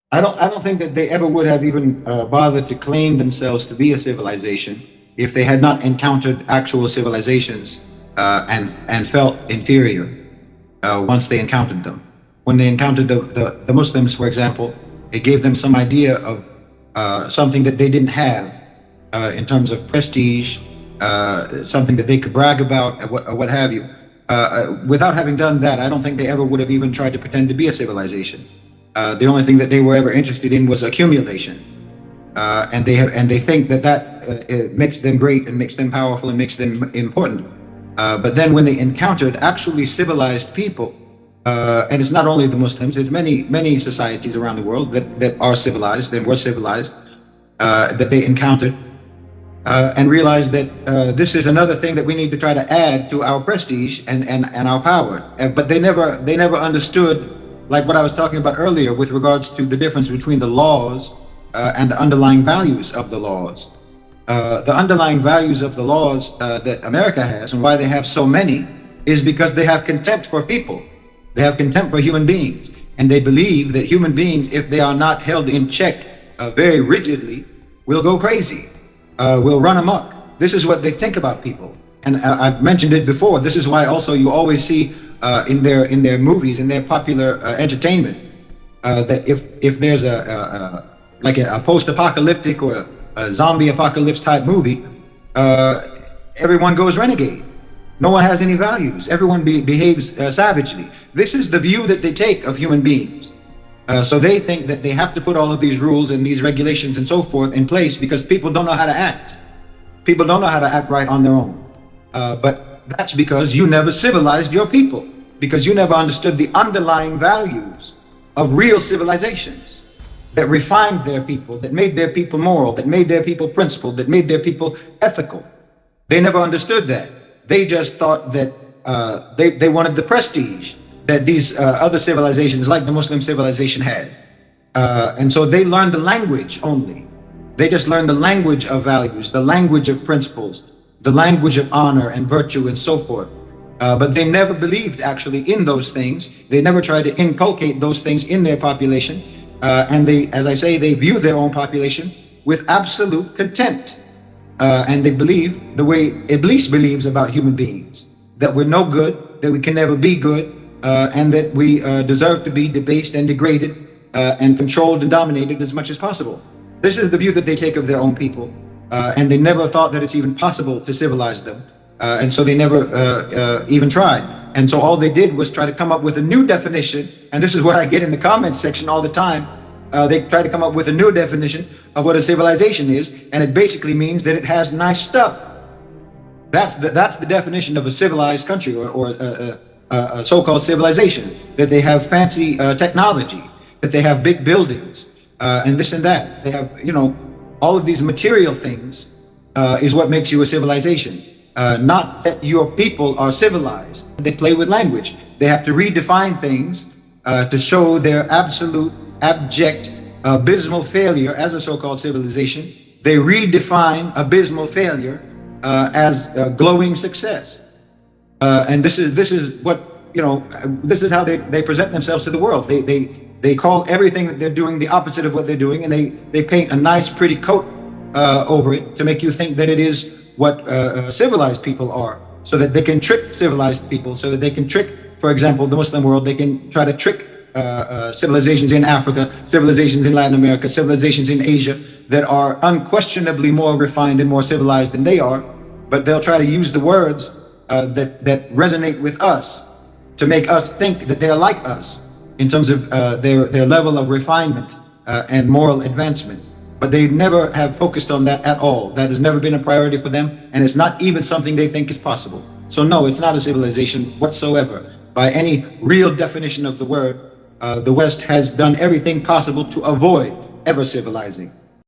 I don't think that they ever would have even bothered to claim themselves to be a civilization if they had not encountered actual civilizations and felt inferior once they encountered them. When they encountered the Muslims, for example, it gave them some idea of something that they didn't have in terms of prestige, something that they could brag about, or what have you. Without having done that, I don't think they ever would have even tried to pretend to be a civilization. The only thing that they were ever interested in was accumulation, and they think that it makes them great and makes them powerful and makes them important. But then when they encountered actually civilized people, and it's not only the Muslims, it's many societies around the world that are civilized and were civilized, that they encountered and realized that this is another thing that we need to try to add to our prestige and our power. But they never understood, like what I was talking about earlier with regards to the difference between the laws and the underlying values of the laws. The underlying values of the laws that America has, and why they have so many, is because they have contempt for people. They have contempt for human beings. And they believe that human beings, if they are not held in check very rigidly, will go crazy, will run amok. This is what they think about people. And I've mentioned it before. This is why also you always see in their movies, in their popular entertainment, that if there's like a post-apocalyptic or a zombie apocalypse type movie, everyone goes renegade. No one has any values. Everyone behaves savagely. This is the view that they take of human beings. So they think that they have to put all of these rules and these regulations and so forth in place because people don't know how to act. People don't know how to act right on their own. But that's because you never civilized your people, because you never understood the underlying values of real civilizations that refined their people, that made their people moral, that made their people principled, that made their people ethical. They never understood that. They just thought that they wanted the prestige that these other civilizations, like the Muslim civilization, had. And so they learned the language only. They just learned the language of values, the language of principles, the language of honor and virtue and so forth. But they never believed actually in those things. They never tried to inculcate those things in their population. And they, as I say, they view their own population with absolute contempt. And they believe the way Iblis believes about human beings, that we're no good, that we can never be good, and that we deserve to be debased and degraded and controlled and dominated as much as possible. This is the view that they take of their own people, and they never thought that it's even possible to civilize them, and so they never even tried. And so all they did was try to come up with a new definition, and this is what I get in the comments section all the time. They try to come up with a new definition of what a civilization is, and it basically means that it has nice stuff. That's the definition of a civilized country or a so-called civilization, that they have fancy technology, that they have big buildings, and this and that. They have, all of these material things is what makes you a civilization. Not that your people are civilized. They play with language. They have to redefine things to show their absolute, abject, abysmal failure as a so-called civilization. They redefine abysmal failure as glowing success. And this is what, this is how they present themselves to the world. They call everything that they're doing the opposite of what they're doing, and they paint a nice, pretty coat over it to make you think that it is what civilized people are, so that they can trick civilized people, so that they can trick, for example, the Muslim world. They can try to trick civilizations in Africa, civilizations in Latin America, civilizations in Asia that are unquestionably more refined and more civilized than they are, but they'll try to use the words that resonate with us to make us think that they're like us in terms of their level of refinement and moral advancement. But they never have focused on that at all. That has never been a priority for them, and it's not even something they think is possible. So no, it's not a civilization whatsoever. By any real definition of the word, the West has done everything possible to avoid ever civilizing.